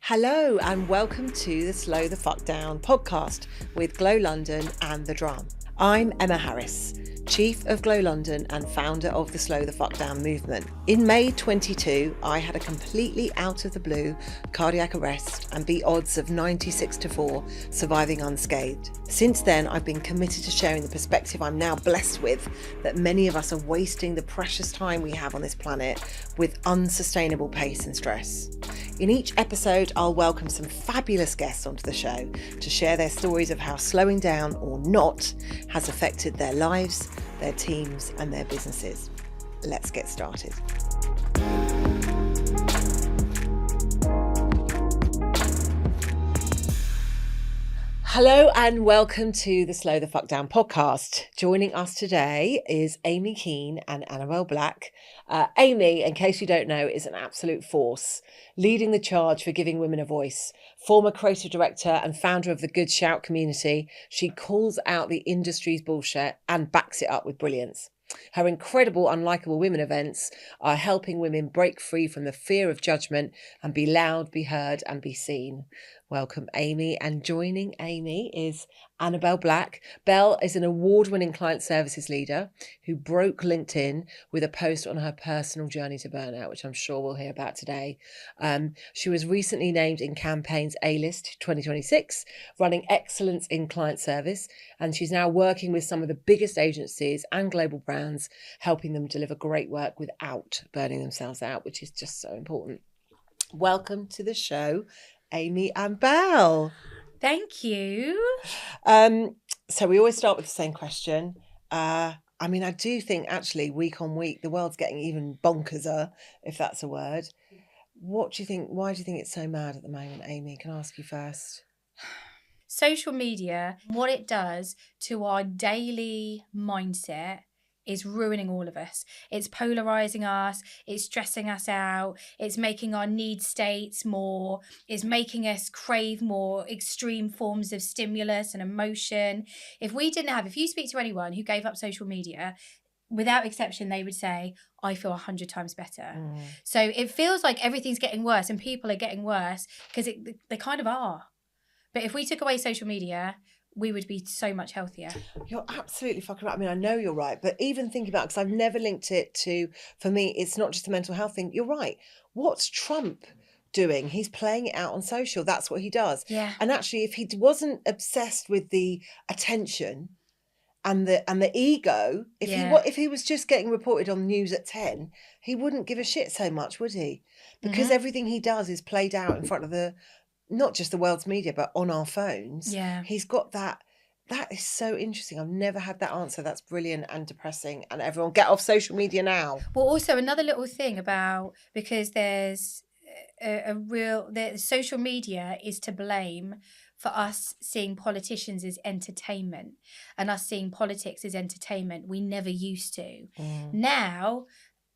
Hello and welcome to the Slow the Fuck Down podcast with Glow London and The Drum. I'm Emma Harris, Chief of Glow London and founder of the Slow the Fuck Down movement. In May 22, I had a completely out of the blue cardiac arrest and beat odds of 96-4, surviving unscathed. Since then, I've been committed to sharing the perspective I'm now blessed with, that many of us are wasting the precious time we have on this planet with unsustainable pace and stress. In each episode, I'll welcome some fabulous guests onto the show to share their stories of how slowing down or not has affected their lives, their teams, and their businesses. Let's get started. Hello and welcome to the Slow the Fuck Down podcast. Joining us today is Amy Kean and Annabelle Black. Amy, in case you don't know, is an absolute force, leading the charge for giving women a voice. Former creative director and founder of the Good Shout community, she calls out the industry's bullshit and backs it up with brilliance. Her incredible Unlikable Women events are helping women break free from the fear of judgment and be loud, be heard, and be seen. Welcome, Amy. And joining Amy is Annabelle Black. Belle is an award-winning client services leader who broke LinkedIn with a post on her personal journey to burnout, which I'm sure we'll hear about today. She was recently named in Campaign's A-List 2026, running excellence in client service, and she's now working with some of the biggest agencies and global brands, helping them deliver great work without burning themselves out, which is just so important. Welcome to the show, Amy and Belle. Thank you. So we always start with the same question. I do think actually week on week, the world's getting even bonkerser, if that's a word. What do you think? Why do you think it's so mad at the moment, Amy? Can I ask you first? Social media, what it does to our daily mindset is ruining all of us. It's polarizing us, it's stressing us out, it's making our need states more, it's making us crave more extreme forms of stimulus and emotion. If you speak to anyone who gave up social media, without exception, they would say, I feel 100 times better. So it feels like everything's getting worse and people are getting worse because they kind of are. But if we took away social media, we would be so much healthier. You're absolutely fucking right. I know you're right, but even thinking about it, because I've never linked it to, for me, it's not just a mental health thing. You're right. What's Trump doing? He's playing it out on social. That's what he does. Yeah. And actually, if he wasn't obsessed with the attention and the ego, if he was just getting reported on news at 10, he wouldn't give a shit so much, would he? Because everything he does is played out in front of not just the world's media, but on our phones. Yeah. He's got that. That is so interesting. I've never had that answer. That's brilliant and depressing. And everyone get off social media now. Well, also another little thing about, because there's the social media is to blame for us seeing politicians as entertainment and us seeing politics as entertainment. We never used to. Now,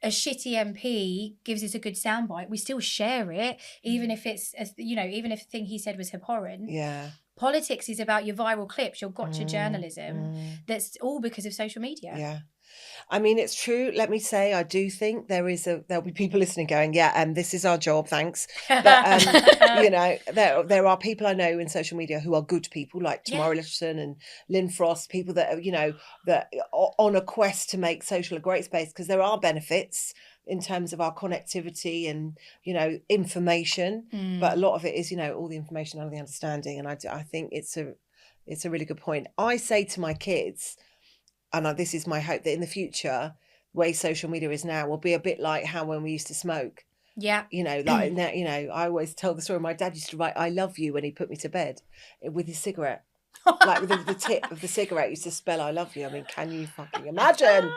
a shitty MP gives us a good soundbite, we still share it, even if it's, even if the thing he said was abhorrent. Yeah. Politics is about your viral clips, your gotcha journalism. That's all because of social media. Yeah. I mean, it's true. Let me say, I do think there'll be people listening going, this is our job, thanks. But, there are people I know in social media who are good people, like Tamara Littleton and Lynn Frost, people that are, that are on a quest to make social a great space, because there are benefits in terms of our connectivity and, information. But a lot of it is, all the information and the understanding. And I think it's a really good point. I say to my kids, and this is my hope, that in the future, the way social media is now will be a bit like how when we used to smoke. Yeah. I always tell the story. My dad used to write, I love you, when he put me to bed with his cigarette. Like with the tip of the cigarette used to spell I love you. I mean, can you fucking imagine?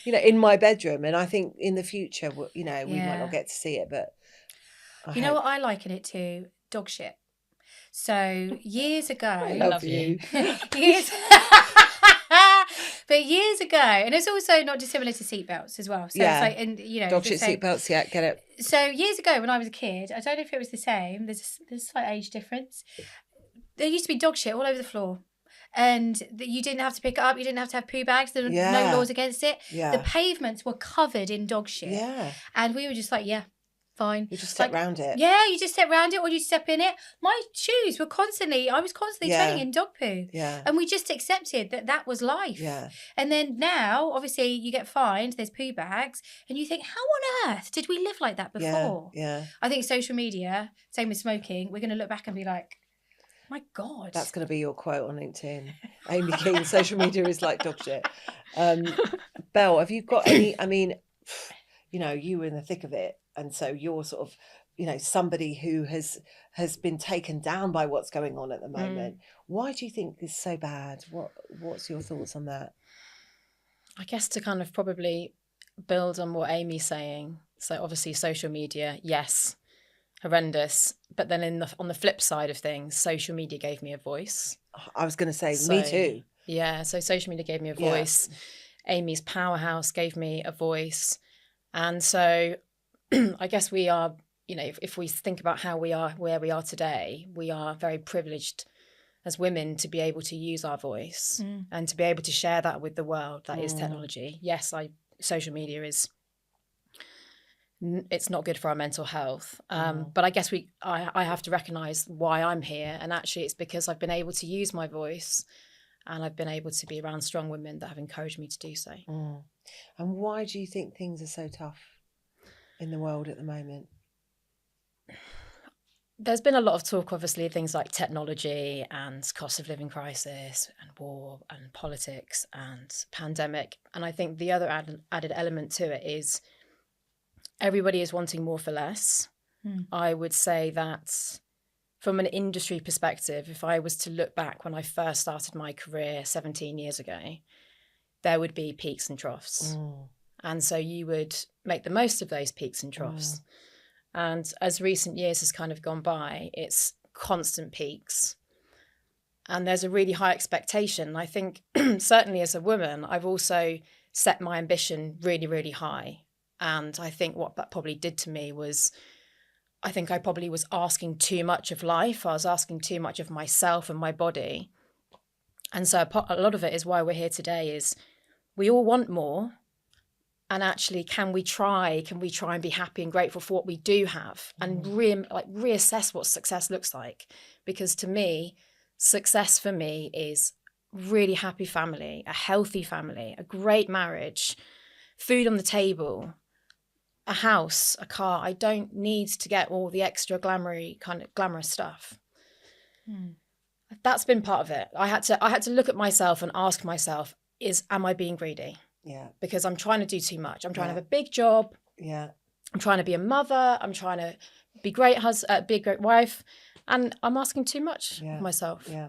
In my bedroom. And I think in the future, we might not get to see it, but you know what I liken it to? Dog shit. So years ago, I love you. But years ago, and it's also not dissimilar to seatbelts as well. So it's like, and dog shit seatbelts, get it. So years ago, when I was a kid, I don't know if it was the same. There's a slight age difference. There used to be dog shit all over the floor. And you didn't have to pick it up. You didn't have to have poo bags. There were no laws against it. The pavements were covered in dog shit. Yeah. And we were just like, fine. You just step around it. Yeah, you just step around it or you step in it. My shoes were I was constantly Yeah. training in dog poo. Yeah. And we just accepted that was life. Yeah. And then now, obviously, you get fined, there's poo bags, and you think, how on earth did we live like that before? Yeah. I think social media, same with smoking, we're going to look back and be like, my God. That's going to be your quote on LinkedIn. Amy Kean, social media is like dog shit. Belle, have you got any, I mean, you know, you were in the thick of it. And so you're sort of, you know, somebody who has been taken down by what's going on at the moment. Why do you think this is so bad? What's your thoughts on that? I guess to kind of probably build on what Amy's saying. So obviously social media, yes, horrendous. But then on the flip side of things, social media gave me a voice. I was going to say, me too. Yeah, so social media gave me a voice. Yeah. Amy's Powerhouse gave me a voice. And so I guess we are, you know, if we think about how we are, where we are today, we are very privileged as women to be able to use our voice and to be able to share that with the world. That is technology. Yes, social media it's not good for our mental health. But I guess I have to recognise why I'm here. And actually it's because I've been able to use my voice and I've been able to be around strong women that have encouraged me to do so. And why do you think things are so tough in the world at the moment? There's been a lot of talk, obviously, of things like technology and cost of living crisis and war and politics and pandemic. And I think the other added element to it is everybody is wanting more for less. I would say that from an industry perspective, if I was to look back when I first started my career 17 years ago, there would be peaks and troughs. And so you would make the most of those peaks and troughs. And as recent years has kind of gone by, it's constant peaks. And there's a really high expectation. I think certainly as a woman, I've also set my ambition really, really high. And I think what that probably did to me was, I think I probably was asking too much of life. I was asking too much of myself and my body. And so a lot of it is why we're here today is we all want more. And actually, can we try and be happy and grateful for what we do have and reassess what success looks like? Because to me, success for me is really happy family, a healthy family, a great marriage, food on the table, a house, a car. I don't need to get all the extra glamorous stuff. That's been part of it. I had to look at myself and ask myself, am I being greedy? Yeah. Because I'm trying to do too much. I'm trying to have a big job. Yeah. I'm trying to be a mother. I'm trying to be be a great wife. And I'm asking too much of myself. Yeah.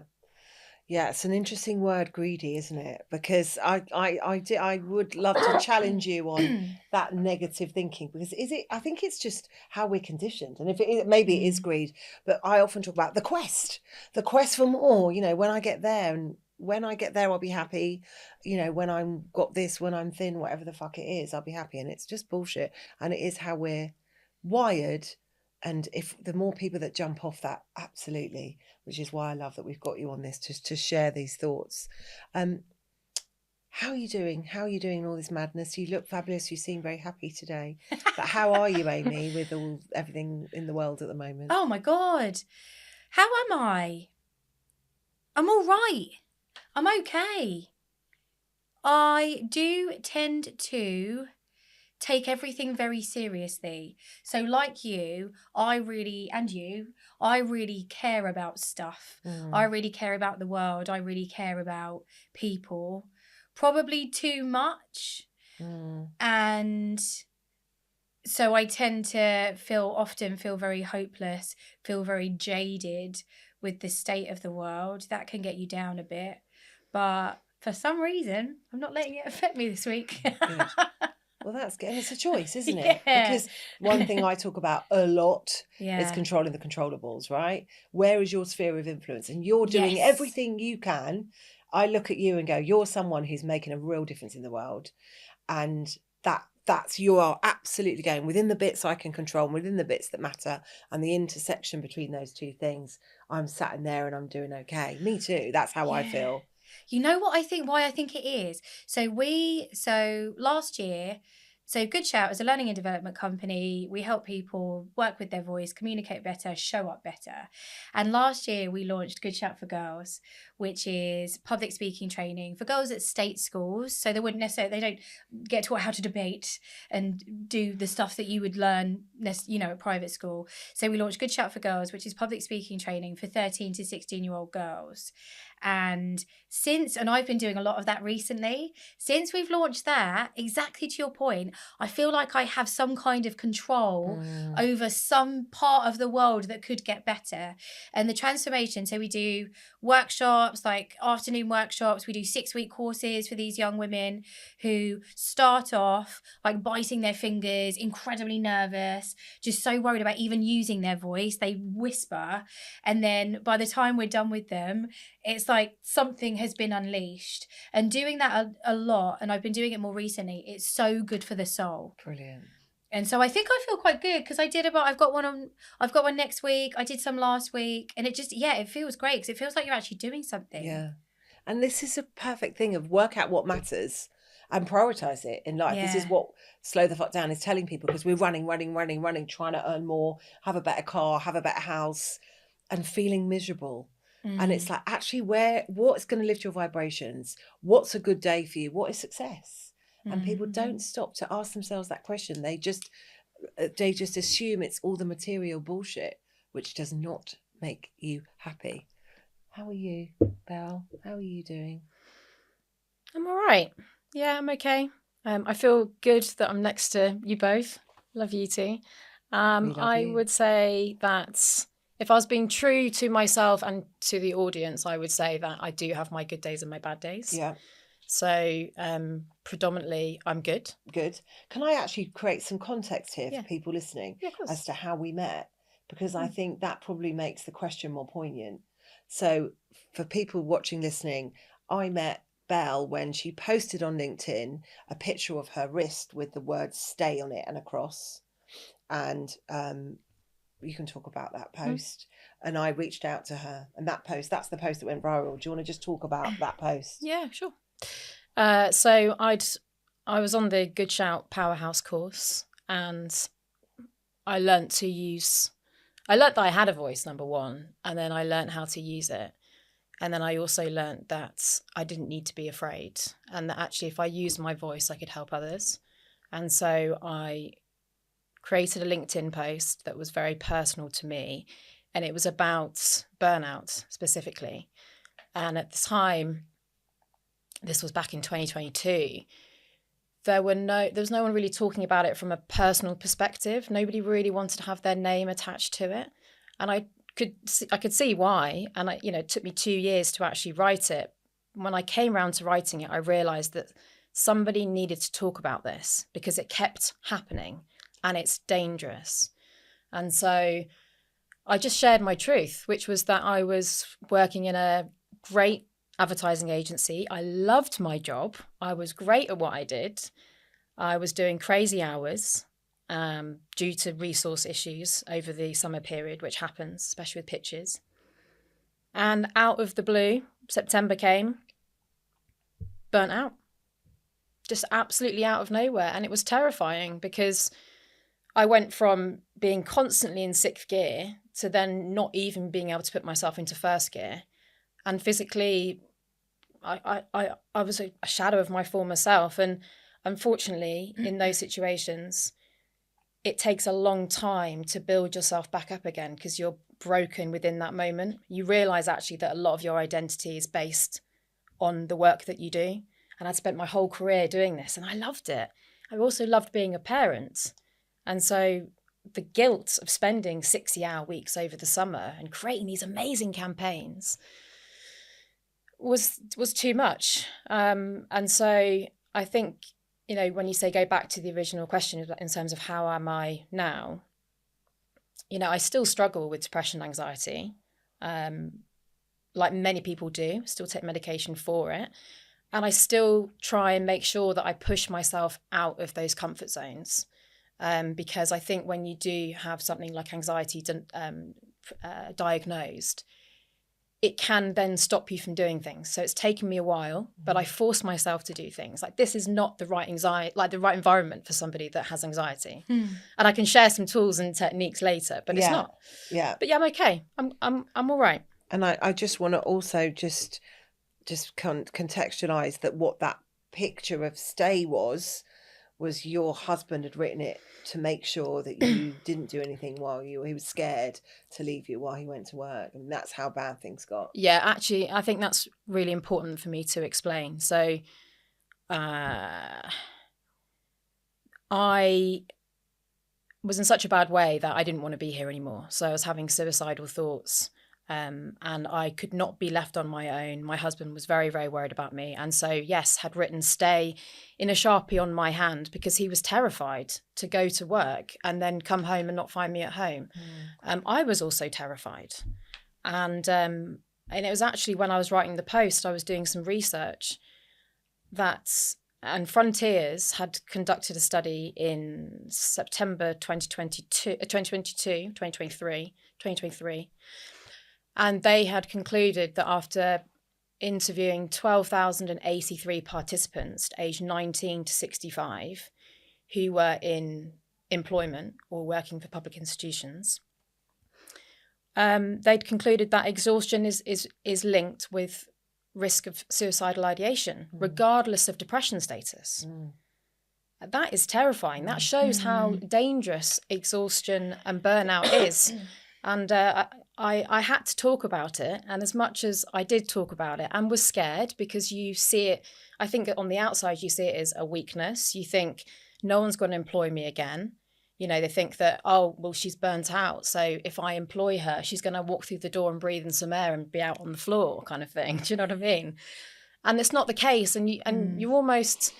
Yeah, it's an interesting word, greedy, isn't it? Because I would love to challenge you on that negative thinking, because I think it's just how we're conditioned. And if maybe it is greed, but I often talk about the quest for more, you know, when I get there, I'll be happy. You know, when I'm got this, when I'm thin, whatever the fuck it is, I'll be happy. And it's just bullshit. And it is how we're wired. And if the more people that jump off that, absolutely, which is why I love that we've got you on this to share these thoughts. How are you doing? How are you doing in all this madness? You look fabulous. You seem very happy today. But how are you, Amy, with everything in the world at the moment? Oh my God. How am I? I'm all right. I'm okay. I do tend to take everything very seriously. So like you, I really care about stuff. I really care about the world. I really care about people. Probably too much. And so I tend to often feel very hopeless, feel very jaded with the state of the world. That can get you down a bit. But for some reason, I'm not letting it affect me this week. Good. Well, that's good. And it's a choice, isn't it? Because one thing I talk about a lot is controlling the controllables, right? Where is your sphere of influence? And you're doing everything you can. I look at you and go, you're someone who's making a real difference in the world. And you are absolutely going within the bits I can control, and within the bits that matter, and the intersection between those two things. I'm sat in there and I'm doing okay. Me too. That's how I feel. You know what I think, why I think it is? So last year, So Good Shout is a learning and development company. We help people work with their voice, communicate better, show up better. And last year we launched Good Shout for Girls, which is public speaking training for girls at state schools. So they don't get taught how to debate and do the stuff that you would learn, at private school. So we launched Good Shout for Girls, which is public speaking training for 13 to 16-year-old girls. And I've been doing a lot of that recently. Since we've launched that, exactly to your point, I feel like I have some kind of control over some part of the world that could get better. And the transformation, so we do workshops, like afternoon workshops. We do 6-week courses for these young women who start off like biting their fingers, incredibly nervous, just so worried about even using their voice. They whisper. And then by the time we're done with them, it's like something has been unleashed. And doing that a lot, and I've been doing it more recently, it's so good for the soul. Brilliant. And so I think I feel quite good because I've got one next week. I did some last week, and it feels great because it feels like you're actually doing something. Yeah. And this is a perfect thing of work out what matters and prioritize it in life. This is what Slow the Fuck Down is telling people, because we're running, trying to earn more, have a better car, have a better house, and feeling miserable. And it's like, actually, what's going to lift your vibrations? What's a good day for you? What is success? And people don't stop to ask themselves that question. They just assume it's all the material bullshit, which does not make you happy. How are you, Belle? How are you doing? I'm all right. Yeah, I'm okay. I feel good that I'm next to you both. Love you too. I would say that if I was being true to myself and to the audience, I would say that I do have my good days and my bad days. Yeah. So predominantly, I'm good. Good. Can I actually create some context here for people listening as to how we met? Because I think that probably makes the question more poignant. So for people watching, listening, I met Belle when she posted on LinkedIn a picture of her wrist with the word "stay" on it and a cross. And you can talk about that post. And I reached out to her, and that's the post that went viral. Do you want to just talk about that post? Yeah, sure. So I was on the Good Shout Powerhouse course, and I learnt that I had a voice, number one, and then I learnt how to use it. And then I also learnt that I didn't need to be afraid, and that actually if I used my voice, I could help others. And so I created a LinkedIn post that was very personal to me, and it was about burnout specifically. And at the time, this was back in 2022, there was no one really talking about it from a personal perspective. Nobody really wanted to have their name attached to it. And I could see why. And it took me 2 years to actually write it. When I came around to writing it, I realized that somebody needed to talk about this because it kept happening and it's dangerous. And so I just shared my truth, which was that I was working in a great advertising agency. I loved my job. I was great at what I did. I was doing crazy hours due to resource issues over the summer period, which happens, especially with pitches. And out of the blue, September came, burnt out, just absolutely out of nowhere. And it was terrifying because I went from being constantly in sixth gear to then not even being able to put myself into first gear. And physically, I was a shadow of my former self. And unfortunately, in those situations, it takes a long time to build yourself back up again because you're broken within that moment. You realise actually that a lot of your identity is based on the work that you do. And I'd spent my whole career doing this and I loved it. I also loved being a parent. And so the guilt of spending 60-hour weeks over the summer and creating these amazing campaigns was too much. And so I think, when you say go back to the original question in terms of how am I now, I still struggle with depression, anxiety, like many people do, still take medication for it. And I still try and make sure that I push myself out of those comfort zones. Because I think when you do have something like anxiety diagnosed, it can then stop you from doing things. So it's taken me a while, but I force myself to do things. Like, this is not the right anxiety, like the right environment for somebody that has anxiety. And I can share some tools and techniques later, but it's not. Yeah. But yeah, I'm okay. I'm all right. And I just want to also just contextualize that what that picture of stay was your husband had written it to make sure that you didn't do anything he was scared to leave you while he went to work, and that's how bad things got. Yeah, actually, I think that's really important for me to explain. So I was in such a bad way that I didn't want to be here anymore. So I was having suicidal thoughts. And I could not be left on my own. My husband was very, very worried about me. And so, yes, had written stay in a Sharpie on my hand because he was terrified to go to work and then come home and not find me at home. I was also terrified. And it was actually when I was writing the post, I was doing some research and Frontiers had conducted a study in September 2023. And they had concluded that after interviewing 12,083 participants aged 19 to 65 who were in employment or working for public institutions, they'd concluded that exhaustion is linked with risk of suicidal ideation, regardless of depression status. That is terrifying. That shows how dangerous exhaustion and burnout is. And I had to talk about it. And as much as I did talk about it and was scared, because you see it, I think on the outside, you see it as a weakness. You think no one's going to employ me again. You know, they think that, oh, well, she's burnt out. So if I employ her, she's going to walk through the door and breathe in some air and be out on the floor kind of thing. Do you know what I mean? And it's not the case. And you're almost,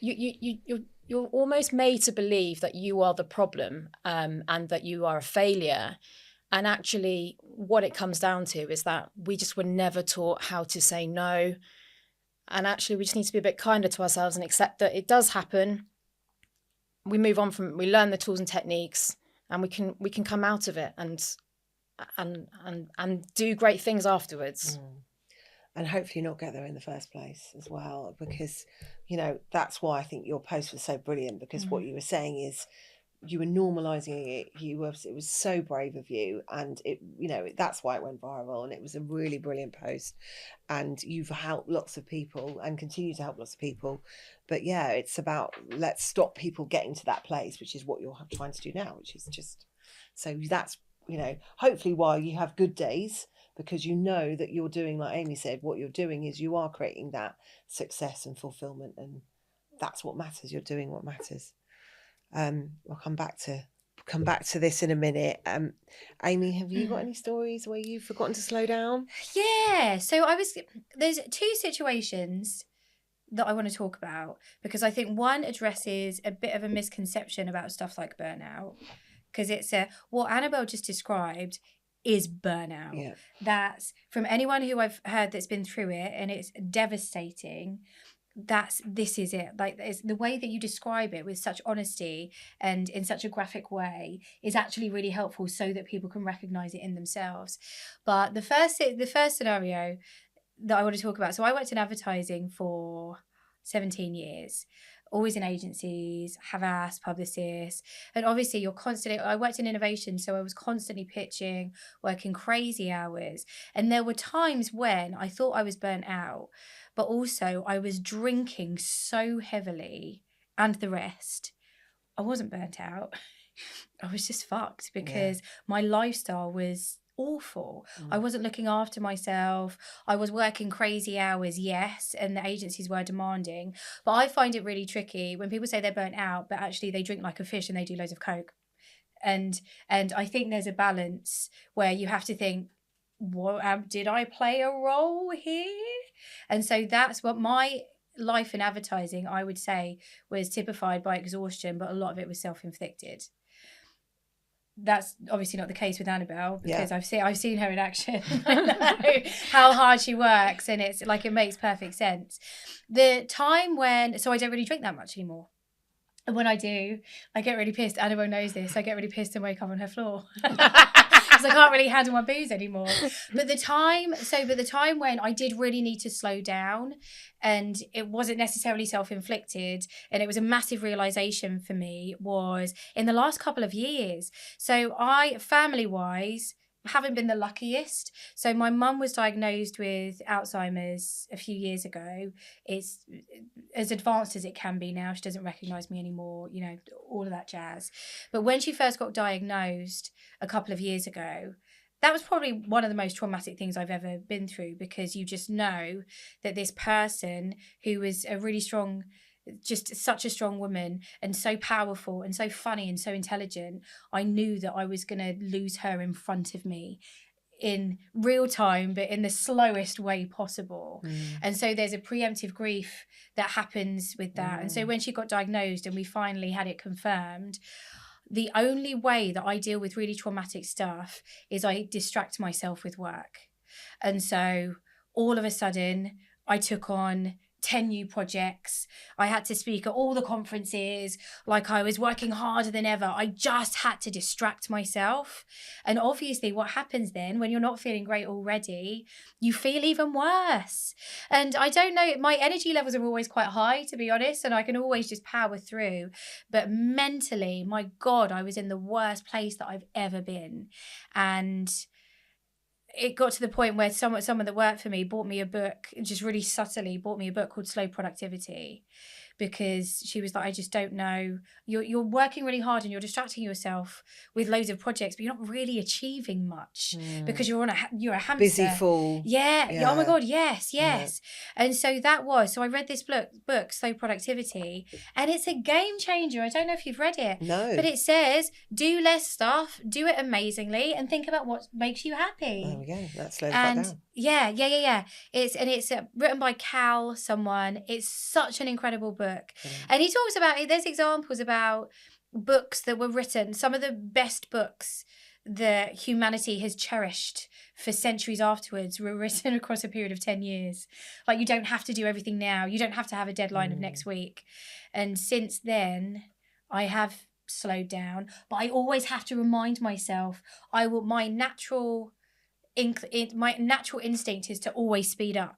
you're almost made to believe that you are the problem and that you are a failure. And actually, what it comes down to is that we just were never taught how to say no. And actually, we just need to be a bit kinder to ourselves and accept that it does happen. We move on from it, we learn the tools and techniques, and we can come out of it and do great things afterwards. And hopefully not get there in the first place as well, because, you know, that's why I think your post was so brilliant, because what you were saying is, you were normalizing it. It was so brave of you, and it, you know, that's why it went viral, and it was a really brilliant post, and you've helped lots of people and continue to help lots of people. But yeah, it's about, let's stop people getting to that place, which is what you're trying to do now, which is just, so that's, you know, hopefully while you have good days, because you know that you're doing, like Amy said, what you're doing is you are creating that success and fulfillment, and that's what matters. You're doing what matters. I'll come back to this in a minute. Amy, have you got any stories where you've forgotten to slow down? Yeah, so there's two situations that I want to talk about, because I think one addresses a bit of a misconception about stuff like burnout, because it's what Annabelle just described is burnout. Yeah. That's from anyone who I've heard that's been through it, and it's devastating. This is it. Like, it's the way that you describe it with such honesty and in such a graphic way is actually really helpful, so that people can recognize it in themselves. But the first scenario that I want to talk about, so I worked in advertising for 17 years, always in agencies, have asked publicists, and obviously I worked in innovation, so I was constantly pitching, working crazy hours, and there were times when I thought I was burnt out, but also I was drinking so heavily, and the rest. I wasn't burnt out. I was just fucked, because my lifestyle was awful. I wasn't looking after myself. I was working crazy hours, yes, and the agencies were demanding. But I find it really tricky when people say they're burnt out, but actually they drink like a fish and they do loads of coke. And I think there's a balance where you have to think, what did I play a role here? And so that's what my life in advertising, I would say, was typified by exhaustion, but a lot of it was self-inflicted. That's obviously not the case with Annabelle, because I've seen her in action. I know how hard she works, and it's like, it makes perfect sense. The time so I don't really drink that much anymore. And when I do, I get really pissed. Annabelle knows this. I get really pissed and wake up on her floor. because I can't really handle my booze anymore. But the time when I did really need to slow down, and it wasn't necessarily self-inflicted, and it was a massive realization for me, was in the last couple of years. So I, family-wise, haven't been the luckiest. So my mum was diagnosed with Alzheimer's a few years ago. It's as advanced as it can be now. She doesn't recognise me anymore, you know, all of that jazz. But when she first got diagnosed a couple of years ago, that was probably one of the most traumatic things I've ever been through, because you just know that this person who was a really strong, just such a strong woman and so powerful and so funny and so intelligent, I knew that I was going to lose her in front of me in real time, but in the slowest way possible. And so there's a preemptive grief that happens with that. And so when she got diagnosed and we finally had it confirmed, the only way that I deal with really traumatic stuff is I distract myself with work. And so all of a sudden I took on 10 new projects. I had to speak at all the conferences, like I was working harder than ever. I just had to distract myself. And obviously what happens then when you're not feeling great already, you feel even worse. And I don't know, my energy levels are always quite high, to be honest, and I can always just power through. But mentally, my God, I was in the worst place that I've ever been. And it got to the point where someone that worked for me bought me a book, just really subtly bought me a book called Slow Productivity, because she was like, I just don't know. You're working really hard and you're distracting yourself with loads of projects, but you're not really achieving much because you're a hamster. Busy fool. Yeah. Oh my God. Yes. Yeah. And so so I read this book, Slow Productivity, and it's a game changer. I don't know if you've read it. No. But it says, do less stuff, do it amazingly, and think about what makes you happy. There we go. That's slow down. Yeah. It's written by Cal someone. It's such an incredible book. And he talks about, there's examples about books that were written, some of the best books that humanity has cherished for centuries afterwards were written across a period of 10 years. Like, you don't have to do everything now. You don't have to have a deadline of next week. And since then, I have slowed down, but I always have to remind myself, my natural instinct is to always speed up.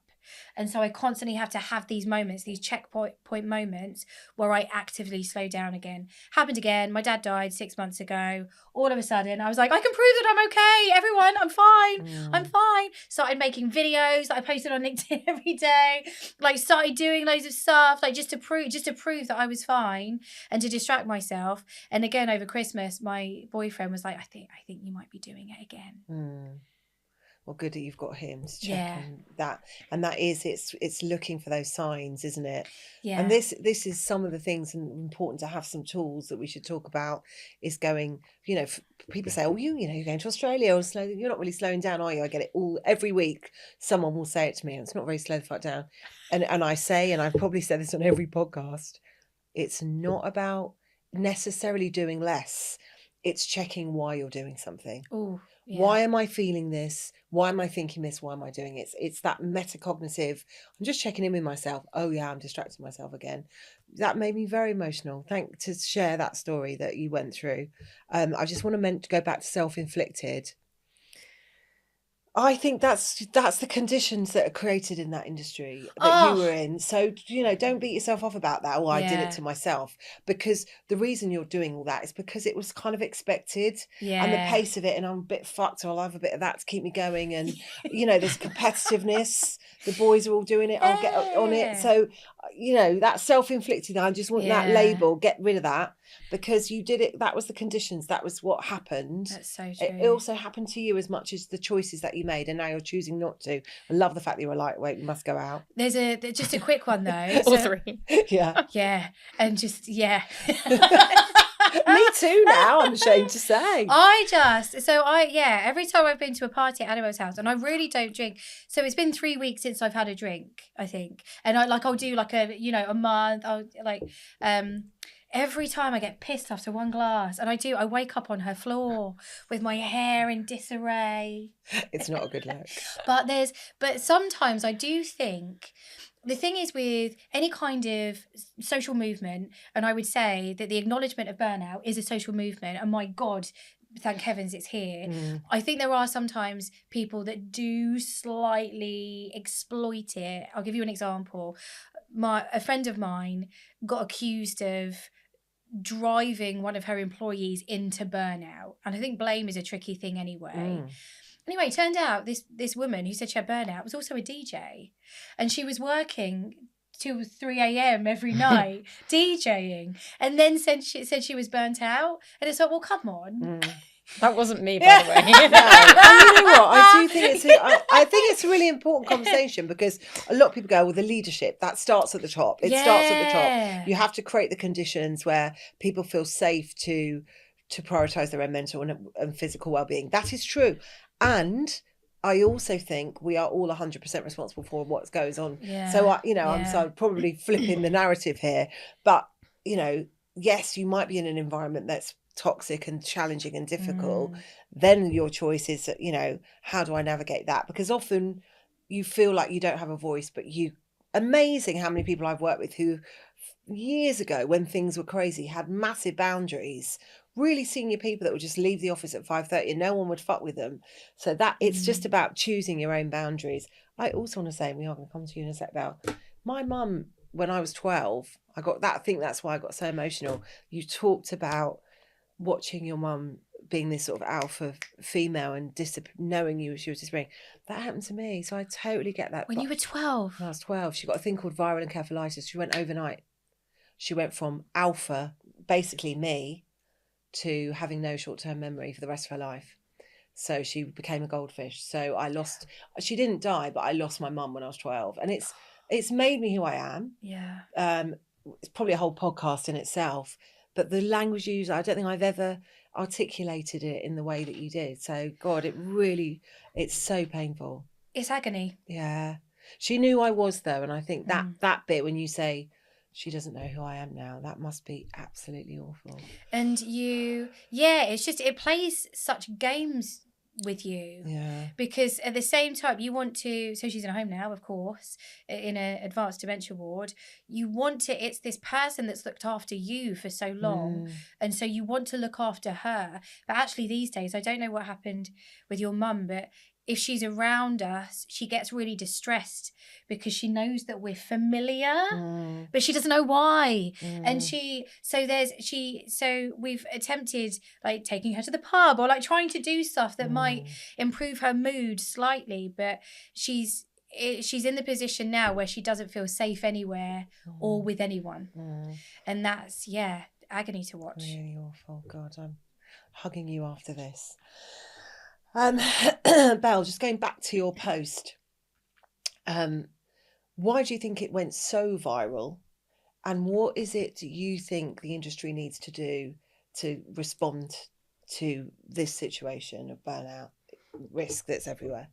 And so I constantly have to have these moments, these checkpoint moments where I actively slow down again. Happened again. My dad died 6 months ago. All of a sudden, I was like, I can prove that I'm okay. Everyone, I'm fine. I'm fine. Started making videos that I posted on LinkedIn every day. Like, started doing loads of stuff, like just to prove that I was fine and to distract myself. And again, over Christmas, my boyfriend was like, I think you might be doing it again. Well, good that you've got him to check on that. And that is, it's looking for those signs, isn't it? Yeah. And this is some of the things, and important to have some tools that we should talk about, is going, you know, people say, oh, you're going to Australia, or you're not really slowing down, are you? I get it every week. Someone will say it to me, and it's not very slow the fuck down. And I say, and I've probably said this on every podcast, it's not about necessarily doing less. It's checking why you're doing something. Ooh. Yeah. Why am I feeling this? Why am I thinking this? Why am I doing it? It's that metacognitive. I'm just checking in with myself. Oh yeah, I'm distracting myself again. That made me very emotional. Thanks to share that story that you went through. I just want to go back to self-inflicted. I think that's the conditions that are created in that industry that you were in. So, don't beat yourself up about that. Oh, I did it to myself. Because the reason you're doing all that is because it was kind of expected. Yeah. And the pace of it, and I'm a bit fucked, so I'll have a bit of that to keep me going. And, there's competitiveness. The boys are all doing it. I'll get on it. So, that's self-inflicted. I just want that label. Get rid of that. Because you did it. That was the conditions. That was what happened. That's so true. It also happened to you as much as the choices that you made, and now you're choosing not to. I love the fact that you're a lightweight. You must go out. There's just a quick one though. Or three. Yeah. And just Me too now, I'm ashamed to say. Every time I've been to a party at Annabelle's house, and I really don't drink. So it's been 3 weeks since I've had a drink, I think. And I'll do like a month. Every time I get pissed after one glass, and I wake up on her floor with my hair in disarray. It's not a good look. But sometimes I do think, the thing is with any kind of social movement, and I would say that the acknowledgement of burnout is a social movement, and my God, thank heavens it's here. I think there are sometimes people that do slightly exploit it. I'll give you an example. A friend of mine got accused of driving one of her employees into burnout, and I think blame is a tricky thing anyway. Anyway, it turned out this woman who said she had burnout was also a DJ, and she was working 2 or 3 a.m. every night DJing, and then said she was burnt out, and it's like, well, come on. That wasn't me, by the way. No. And you know what? I do think I think it's a really important conversation, because a lot of people go, well, the leadership, that starts at the top. It starts at the top. You have to create the conditions where people feel safe to prioritise their own mental and physical well-being. That is true. And I also think we are all 100% responsible for what goes on. So, I'm probably flipping the narrative here. But, yes, you might be in an environment that's toxic and challenging and difficult. Then your choice is, how do I navigate that? Because often you feel like you don't have a voice, but amazing how many people I've worked with who years ago, when things were crazy, had massive boundaries. Really senior people that would just leave the office at 5:30 and no one would fuck with them. So that it's just about choosing your own boundaries. I also want to say, we are going to come to you in a sec, Belle. My mum, when I was 12, I think that's why I got so emotional. You talked about watching your mum being this sort of alpha female and knowing she was disappearing. That happened to me. So I totally get that. When you were 12? When I was 12, she got a thing called viral encephalitis. She went overnight. She went from alpha, basically me, to having no short-term memory for the rest of her life. So she became a goldfish. So she didn't die, but I lost my mum when I was 12. And it's made me who I am. Yeah. It's probably a whole podcast in itself, but the language you use, I don't think I've ever articulated it in the way that you did. So God, it's so painful. It's agony. Yeah. She knew I was though. And I think that bit when you say, she doesn't know who I am now, that must be absolutely awful. And it's just, it plays such games with you. Yeah. Because at the same time, you want to, so she's in a home now, of course, in an advanced dementia ward. It's this person that's looked after you for so long. And so you want to look after her. But actually these days, I don't know what happened with your mum, but if she's around us, she gets really distressed because she knows that we're familiar, but she doesn't know why. And so we've attempted like taking her to the pub or like trying to do stuff that might improve her mood slightly, but she's in the position now where she doesn't feel safe anywhere or with anyone. And that's, agony to watch. Really awful. God, I'm hugging you after this. Belle, just going back to your post, why do you think it went so viral, and what is it you think the industry needs to do to respond to this situation of burnout risk that's everywhere?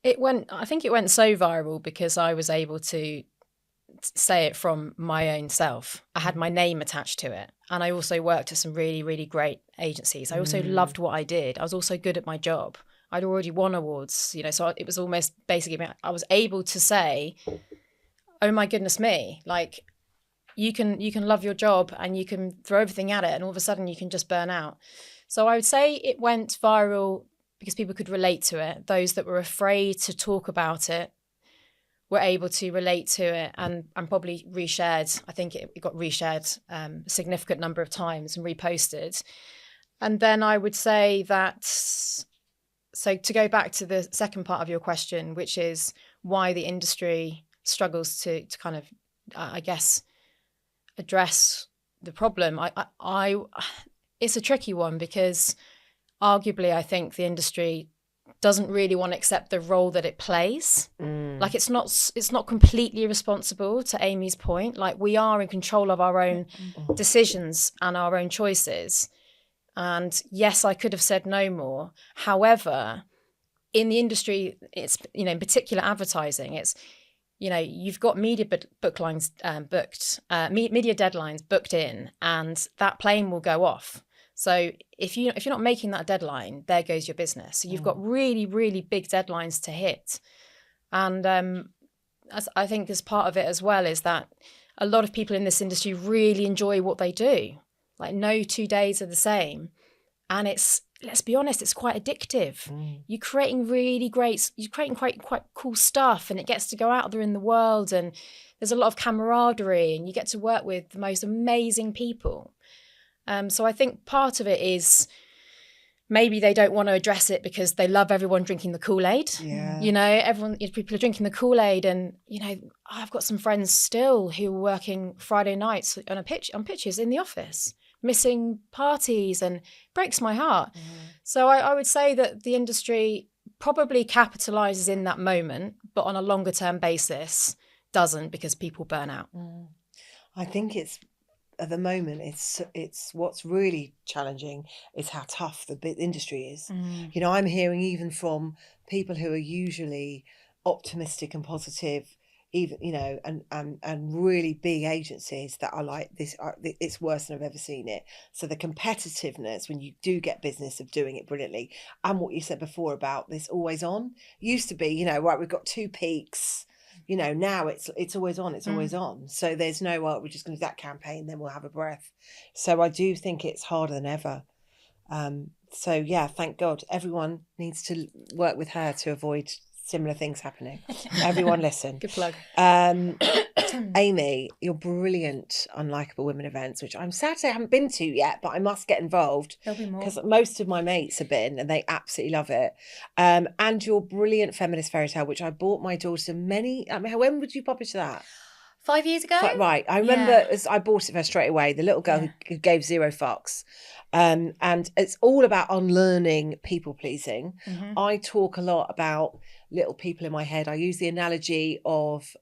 I think it went so viral because I was able to say it from my own self. I had my name attached to it, and I also worked at some really, really great agencies. I also loved what I did. I was also good at my job. I'd already won awards, so it was almost basically I was able to say, oh my goodness me, like you can love your job and you can throw everything at it, and all of a sudden you can just burn out. So I would say it went viral because people could relate to it. Those that were afraid to talk about it were able to relate to it and probably reshared. I think it got reshared a significant number of times and reposted. And then I would say that, so to go back to the second part of your question, which is why the industry struggles to kind of, I guess, address the problem. It's a tricky one because arguably I think the industry doesn't really want to accept the role that it plays. Like it's not completely responsible, to Amy's point. Like we are in control of our own decisions and our own choices. And yes, I could have said no more. However, in the industry, it's, in particular advertising, it's, you've got media media deadlines booked in, and that plane will go off. So if you're not making that deadline, there goes your business. So you've got really, really big deadlines to hit. And as I think as part of it as well is that a lot of people in this industry really enjoy what they do. Like no 2 days are the same. And let's be honest, it's quite addictive. You're creating quite cool stuff, and it gets to go out there in the world, and there's a lot of camaraderie, and you get to work with the most amazing people. So I think part of it is maybe they don't want to address it because they love everyone drinking the Kool-Aid. Yeah. People are drinking the Kool-Aid, and I've got some friends still who are working Friday nights on pitches in the office, missing parties, and breaks my heart. So I would say that the industry probably capitalizes in that moment, but on a longer term basis doesn't, because people burn out. I think it's at the moment it's what's really challenging is how tough the industry is. I'm hearing even from people who are usually optimistic and positive, even and really big agencies that are like this. It's worse than I've ever seen it. So the competitiveness when you do get business of doing it brilliantly, and what you said before about this always on used to be, right, we've got 2 peaks. Now it's always on. It's always on. So there's no, we're just going to do that campaign, then we'll have a breath. So I do think it's harder than ever. So yeah, thank God everyone needs to work with her to avoid similar things happening. Everyone listen. Good plug. Amy, your brilliant Unlikable Women events, which I'm sad to say I haven't been to yet, but I must get involved. There'll be more. Because most of my mates have been and they absolutely love it. And your brilliant feminist fairy tale, which I bought my daughter when would you publish that? 5 years ago? Right. I remember I bought it for her straight away. The little girl who gave 0 fucks. And it's all about unlearning people pleasing. I talk a lot about little people in my head. I use the analogy of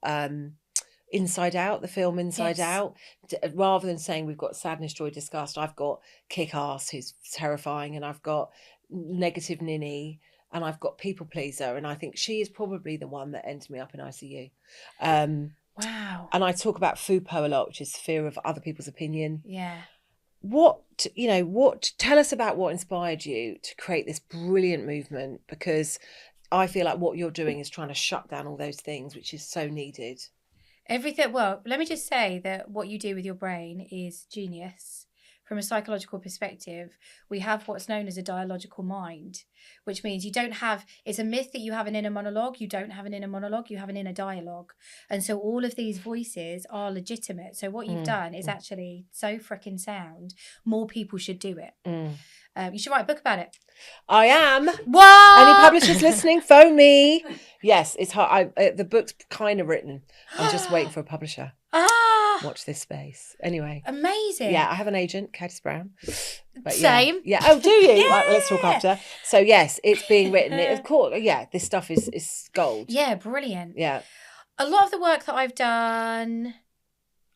Inside Out, the film Inside Out. Rather than saying we've got sadness, joy, disgust, I've got kick-ass, who's terrifying, and I've got negative ninny, and I've got people pleaser, and I think she is probably the one that ended me up in ICU. Wow. And I talk about FUPO a lot, which is fear of other people's opinion. Yeah. Tell us about what inspired you to create this brilliant movement, because I feel like what you're doing is trying to shut down all those things, which is so needed. Well, let me just say that what you do with your brain is genius. From a psychological perspective, we have what's known as a dialogical mind, which means it's a myth that you have an inner monologue. You don't have an inner monologue, you have an inner dialogue. And so all of these voices are legitimate. So what you've done is actually so freaking sound. More people should do it. You should write a book about it. I am. What? Any publishers listening, phone me. Yes, it's hard. The book's kind of written. I'm just waiting for a publisher. Watch this space. Anyway. Amazing. Yeah, I have an agent, Curtis Brown. But Same. Yeah. Oh, do you? Right, well, let's talk after. So yes, it's being written. Of course, this stuff is gold. Yeah, brilliant. Yeah. A lot of the work that I've done,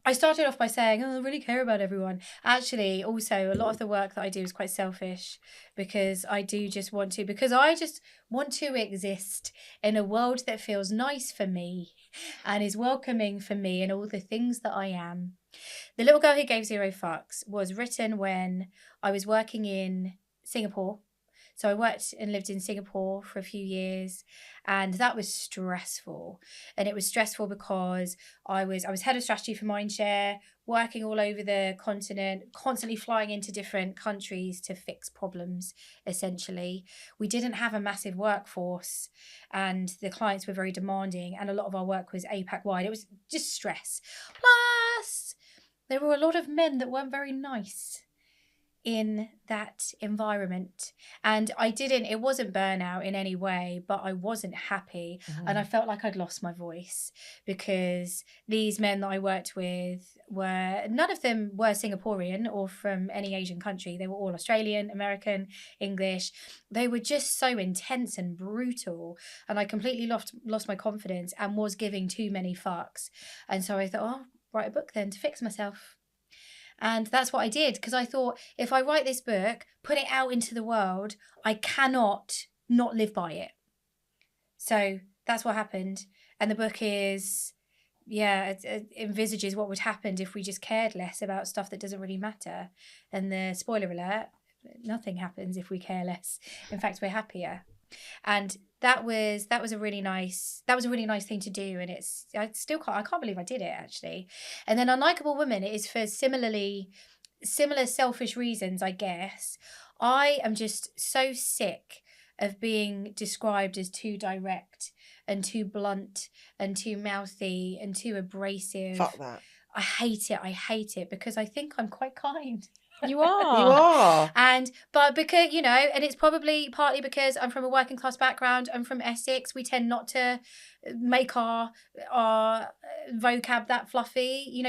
I started off by saying, I really care about everyone. Actually, also, a lot of the work that I do is quite selfish, because I just want to exist in a world that feels nice for me and is welcoming for me and all the things that I am. The Little Girl Who Gave 0 Fucks was written when I was working in Singapore. So I worked and lived in Singapore for a few years, and that was stressful. And it was stressful because I was head of strategy for Mindshare, working all over the continent, constantly flying into different countries to fix problems, essentially. We didn't have a massive workforce, and the clients were very demanding, and a lot of our work was APAC-wide. It was just stress. Plus, there were a lot of men that weren't very nice in that environment, and it wasn't burnout in any way, but I wasn't happy. And I felt like I'd lost my voice, because these men that I worked with none of them were Singaporean or from any Asian country. They were all Australian, American, English. They were just so intense and brutal, and I completely lost my confidence and was giving too many fucks. And so I thought, I'll write a book then to fix myself. And that's what I did, because I thought, if I write this book, put it out into the world, I cannot not live by it. So that's what happened. And the book is, it envisages what would happen if we just cared less about stuff that doesn't really matter. And the spoiler alert, nothing happens if we care less. In fact, we're happier. And that was a really nice thing to do, and I can't believe I did it, actually. And then Unlikable Women is for similar selfish reasons, I guess. I am just so sick of being described as too direct and too blunt and too mouthy and too abrasive. Fuck that. I hate it because I think I'm quite kind. You are. You are. But because, and it's probably partly because I'm from a working class background. I'm from Essex. We tend not to make our vocab that fluffy.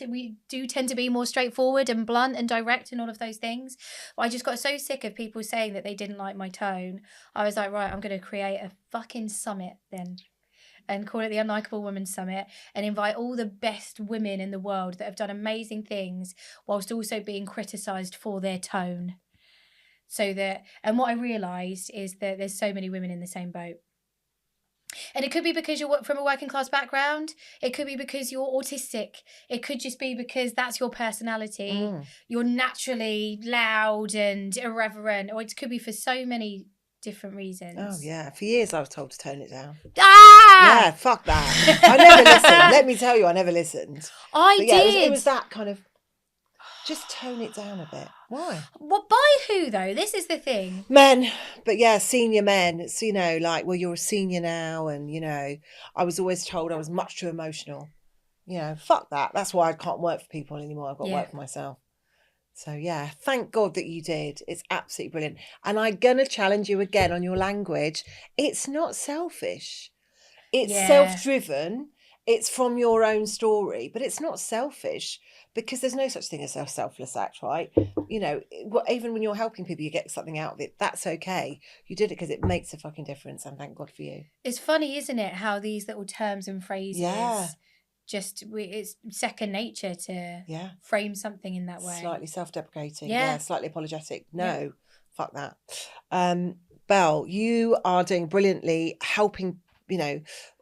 We do tend to be more straightforward and blunt and direct and all of those things. But I just got so sick of people saying that they didn't like my tone. I was like, right, I'm going to create a fucking summit then, and call it the Unlikable Women Summit, and invite all the best women in the world that have done amazing things whilst also being criticised for their tone. And what I realised is that there's so many women in the same boat. And it could be because you're from a working class background. It could be because you're autistic. It could just be because that's your personality. You're naturally loud and irreverent, or it could be for so many different reasons. Oh yeah, for years I was told to tone it down. Ah! Yeah, fuck that. I never listened. Let me tell you, I never listened. I did. It was that kind of, just tone it down a bit. Why? Well, by who though? This is the thing. Men, but yeah, senior men. It's, like, well, you're a senior now, and I was always told I was much too emotional. Fuck that. That's why I can't work for people anymore. I've got to work for myself. So yeah, thank God that you did. It's absolutely brilliant. And I'm going to challenge you again on your language. It's not selfish. It's self-driven. It's from your own story, but it's not selfish, because there's no such thing as a selfless act, right? Even when you're helping people, you get something out of it. That's okay. You did it because it makes a fucking difference, and thank God for you. It's funny, isn't it, how these little terms and phrases... Yeah. It's second nature to frame something in that way. Slightly self-deprecating, yeah, slightly apologetic. No, fuck that. Belle, you are doing brilliantly, helping,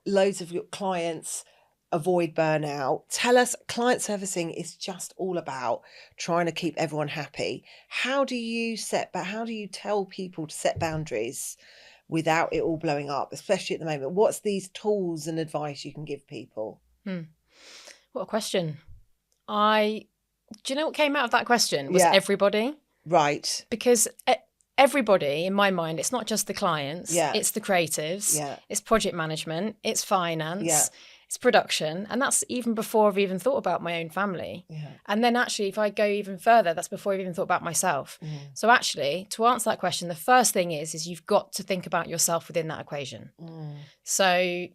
loads of your clients avoid burnout. Tell us, client servicing is just all about trying to keep everyone happy. How do you tell people to set boundaries without it all blowing up, especially at the moment? What's these tools and advice you can give people? What a question. Do you know what came out of that question? Was everybody. Right. Because everybody, in my mind, it's not just the clients, it's the creatives, it's project management, it's finance, it's production. And that's even before I've even thought about my own family. Yeah. And then actually, if I go even further, that's before I've even thought about myself. So actually, to answer that question, the first thing is you've got to think about yourself within that equation. So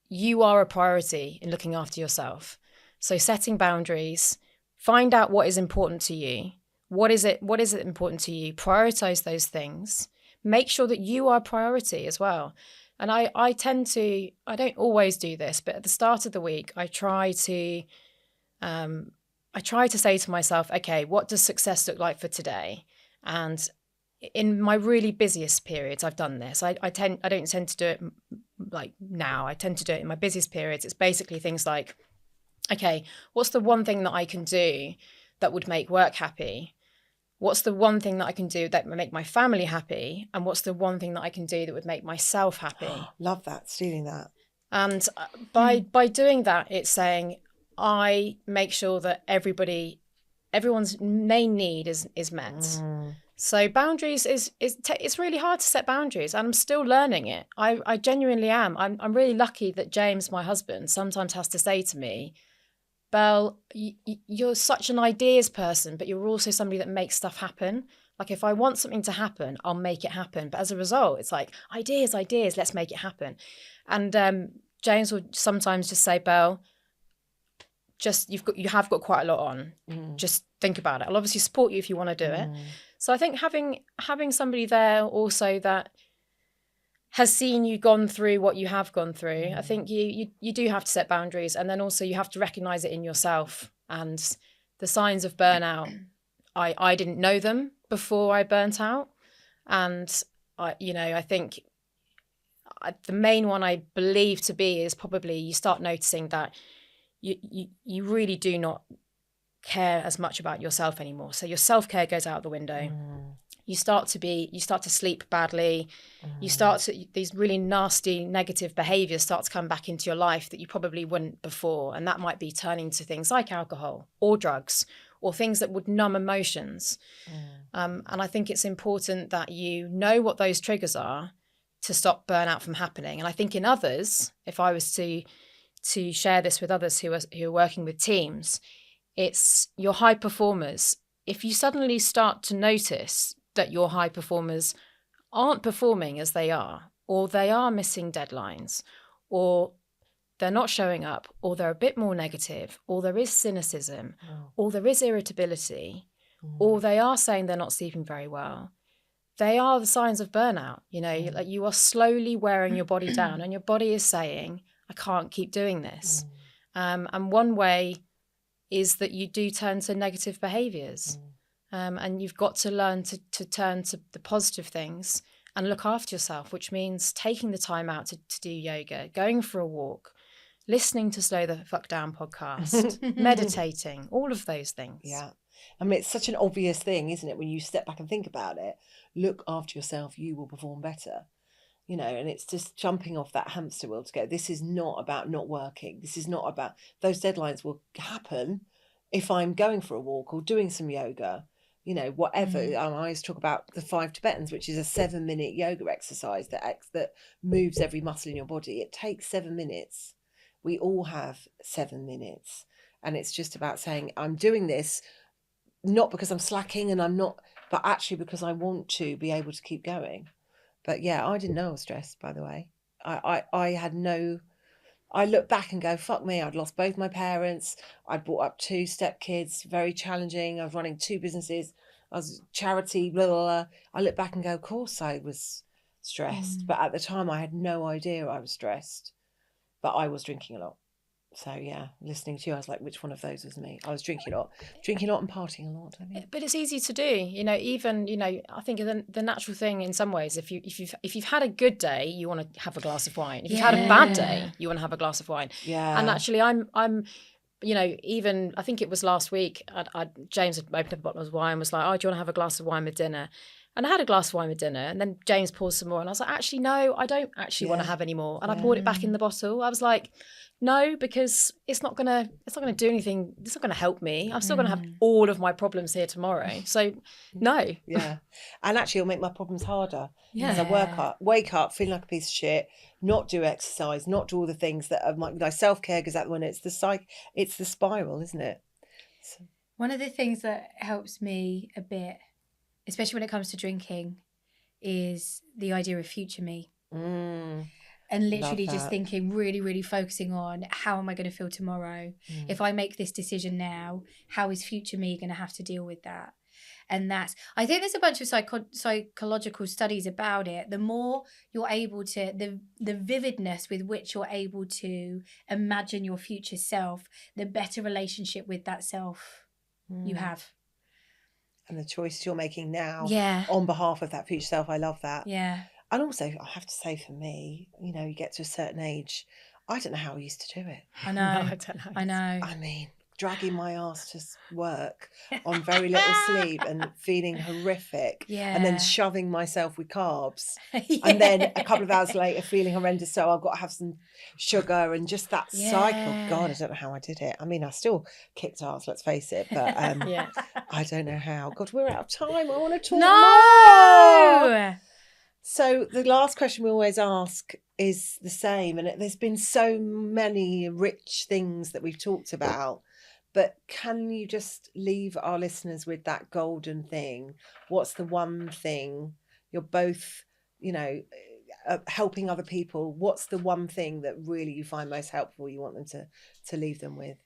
you are a priority in looking after yourself. So setting boundaries, find out what is important to you. What is it important to you? Prioritize those things. Make sure that you are a priority as well. And I don't always do this, but at the start of the week, I try to say to myself, okay, what does success look like for today? And in my really busiest periods, I've done this. I don't tend to do it like now. I tend to do it in my busiest periods. It's basically things like, okay, what's the one thing that I can do that would make work happy? What's the one thing that I can do that would make my family happy? And what's the one thing that I can do that would make myself happy? Love that, stealing that. And by doing that, it's saying I make sure that everyone's main need is met. So boundaries it's really hard to set boundaries, and I'm still learning it. I genuinely am. I'm really lucky that James, my husband, sometimes has to say to me, Belle, you're such an ideas person, but you're also somebody that makes stuff happen. Like if I want something to happen, I'll make it happen. But as a result, it's like ideas, let's make it happen. And James will sometimes just say, Belle, you have got quite a lot on. Just think about it. I'll obviously support you if you want to do it. So I think having somebody there also that has seen you gone through what you have gone through, I think you do have to set boundaries, and then also you have to recognize it in yourself. And the signs of burnout, I didn't know them before I burnt out, and I think the main one I believe to be is probably you start noticing that you really do not care as much about yourself anymore. So your self-care goes out the window. You start to sleep badly. These really nasty negative behaviors start to come back into your life that you probably wouldn't before. And that might be turning to things like alcohol or drugs or things that would numb emotions. And I think it's important that you know what those triggers are to stop burnout from happening. And I think in others, if I was to share this with others who are working with teams, it's your high performers. If you suddenly start to notice that your high performers aren't performing as they are, or they are missing deadlines, or they're not showing up, or they're a bit more negative, or there is cynicism, or there is irritability, or they are saying they're not sleeping very well, they are the signs of burnout. Like you are slowly wearing your body down, and your body is saying, I can't keep doing this. And one way is that you do turn to negative behaviors. And you've got to learn to turn to the positive things and look after yourself, which means taking the time out to do yoga, going for a walk, listening to Slow the Fuck Down podcast, meditating, all of those things. Yeah. I mean, it's such an obvious thing, isn't it? When you step back and think about it, look after yourself, you will perform better. And it's just jumping off that hamster wheel to go, this is not about not working. This is not about, those deadlines will happen if I'm going for a walk or doing some yoga, whatever. I always talk about the 5 Tibetans, which is a 7-minute yoga exercise that moves every muscle in your body. It takes 7 minutes. We all have 7 minutes. And it's just about saying, I'm doing this, not because I'm slacking and I'm not, but actually because I want to be able to keep going. But yeah, I didn't know I was stressed, by the way. I look back and go, fuck me, I'd lost both my parents. I'd brought up 2 stepkids, very challenging. I was running 2 businesses. I was charity, blah, blah, blah. I look back and go, of course I was stressed. But at the time, I had no idea I was stressed. But I was drinking a lot. So yeah, listening to you, I was like, which one of those was me? I was drinking a lot and partying a lot. I mean, but it's easy to do. Even I think the natural thing in some ways, if you've had a good day, you want to have a glass of wine. If you've had a bad day, you want to have a glass of wine. Yeah. And actually, I'm even I think it was last week, James had opened up a bottle of wine, was like, oh, do you want to have a glass of wine with dinner? And I had a glass of wine with dinner, and then James poured some more, and I was like, actually, no, I don't actually want to have any more. And I poured it back in the bottle. I was like, no, because it's not gonna do anything. It's not gonna help me. I'm still gonna have all of my problems here tomorrow. So no. Yeah, and actually, it'll make my problems harder. Because I wake up feeling like a piece of shit, not do exercise, not do all the things that are my self-care goes out the window. It's the spiral, isn't it? So. One of the things that helps me a bit, especially when it comes to drinking, is the idea of future me. And literally just thinking, really, really focusing on how am I going to feel tomorrow? If I make this decision now, how is future me going to have to deal with that? And I think there's a bunch of psychological studies about it. The more you're able to, the vividness with which you're able to imagine your future self, the better relationship with that self you have. And the choices you're making now on behalf of that future self. I love that. Yeah. And also, I have to say for me, you get to a certain age, I don't know how I used to do it. I know. No, I don't know. I know. I mean, dragging my ass to work on very little sleep and feeling horrific. Yeah. And then shoving myself with carbs. And then a couple of hours later feeling horrendous. So I've got to have some sugar and just that cycle. God, I don't know how I did it. I mean, I still kicked ass, let's face it. But I don't know how. God, we're out of time. I want to talk more. So the last question we always ask is the same, and there's been so many rich things that we've talked about, but can you just leave our listeners with that golden thing? What's the one thing you're both, helping other people? What's the one thing that really you find most helpful you want them to leave them with?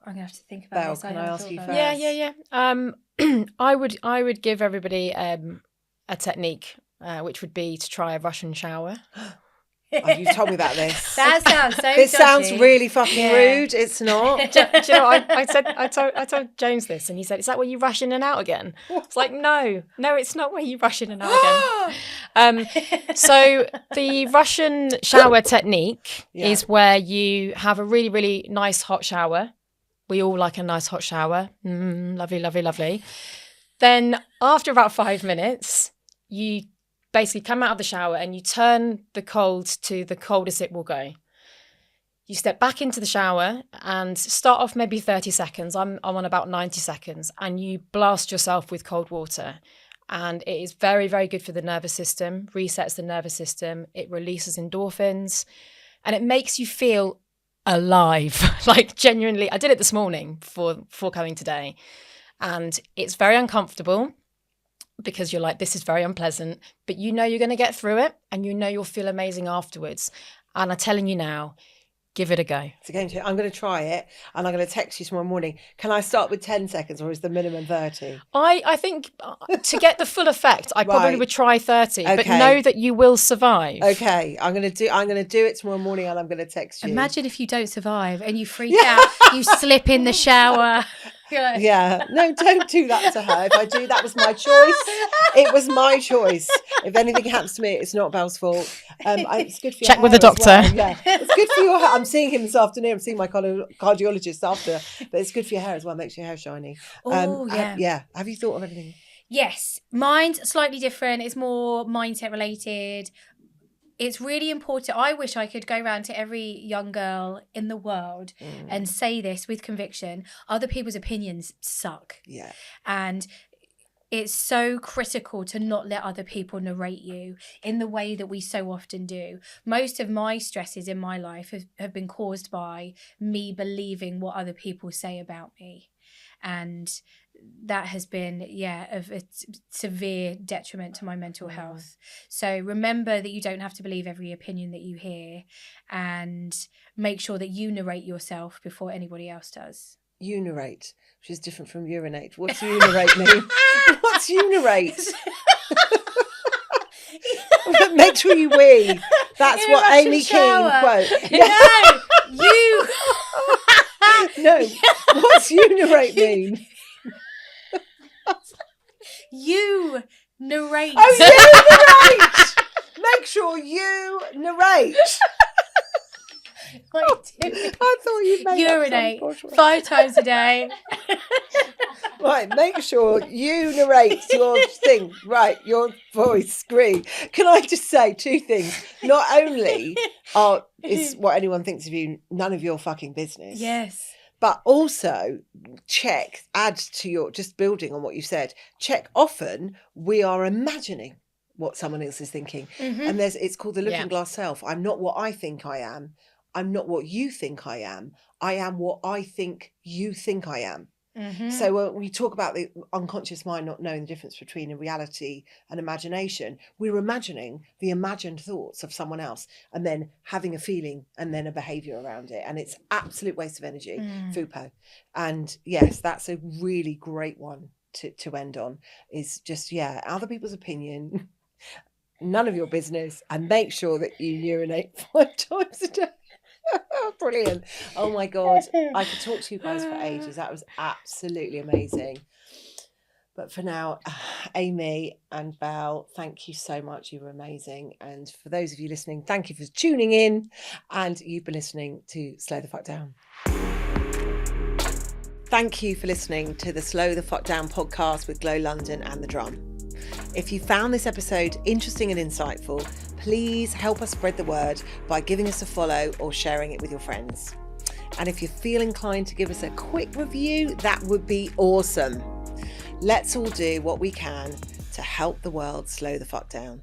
I'm gonna have to think about this. Can I ask you first? Yeah. I would give everybody a technique, which would be to try a Russian shower. Oh, you've told me about this. That sounds so This dodgy. sounds really fucking rude. It's not. Do you know, I told James this, and he said, "Is that where you rush in and out again?" It's like, no, it's not where you rush in and out again. So the Russian shower technique is where you have a really, really nice hot shower. We all like a nice hot shower. Lovely, lovely, lovely. Then after about 5 minutes, you basically come out of the shower and you turn the cold to the coldest it will go. You step back into the shower and start off maybe 30 seconds. I'm on about 90 seconds, and you blast yourself with cold water. And it is very, very good for the nervous system, resets the nervous system. It releases endorphins, and it makes you feel alive. Like, genuinely, I did it this morning before coming today. And it's very uncomfortable because you're like, this is very unpleasant, but you know you're going to get through it, and you know you'll feel amazing afterwards. And I'm telling you now, give it a go. It's a game changer. I'm going to try it, and I'm going to text you tomorrow morning. Can I start with 10 seconds, or is the minimum 30? I think to get the full effect, I probably would try 30, but know that you will survive. Okay, I'm going to do it tomorrow morning, and I'm going to text you. Imagine if you don't survive and you freak out, you slip in the shower. Yeah, no, don't do that to her. If I do, that was my choice. It was my choice. If anything happens to me, it's not Belle's fault. It's good for your Check hair with the doctor. well. Yeah, it's good for your hair. I'm seeing him this afternoon. I'm seeing my cardiologist after, but it's good for your hair as well. Makes your hair shiny. Yeah. Have you thought of anything? Yes, mine's slightly different. It's more mindset related. It's really important. I wish I could go around to every young girl in the world and say this with conviction. Other people's opinions suck. Yeah. And it's so critical to not let other people narrate you in the way that we so often do. Most of my stresses in my life have been caused by me believing what other people say about me. And that has been, of a severe detriment to my mental health. So remember that you don't have to believe every opinion that you hear, and make sure that you narrate yourself before anybody else does. Urinate, which is different from urinate. What's urinate mean? What's urinate? Make sure you wee. That's In a what Russian Amy shower. Kean quote. No, you. No, what's urinate mean? You narrate. Oh, you narrate. Make sure you narrate. I thought you made urinate 5 times a day. Right, make sure you narrate your thing. Right, your voice screen. Can I just say 2 things? Not only is what anyone thinks of you none of your fucking business. Yes. But also add to your, just building on what you said, check often we are imagining what someone else is thinking. Mm-hmm. And it's called the looking glass self. I'm not what I think I am. I'm not what you think I am. I am what I think you think I am. Mm-hmm. So when we talk about the unconscious mind not knowing the difference between a reality and imagination, we're imagining the imagined thoughts of someone else and then having a feeling and then a behaviour around it. And it's absolute waste of energy, FUPO. And yes, that's a really great one to end on, is just, other people's opinion, none of your business, and make sure that you urinate 5 times a day. Brilliant. Oh my God. I could talk to you guys for ages. That was absolutely amazing. But for now, Amy and Belle, thank you so much. You were amazing. And for those of you listening, thank you for tuning in. And you've been listening to Slow the Fuck Down. Thank you for listening to the Slow the Fuck Down podcast with Glow London and The Drum. If you found this episode interesting and insightful, please help us spread the word by giving us a follow or sharing it with your friends. And if you feel inclined to give us a quick review, that would be awesome. Let's all do what we can to help the world slow the fuck down.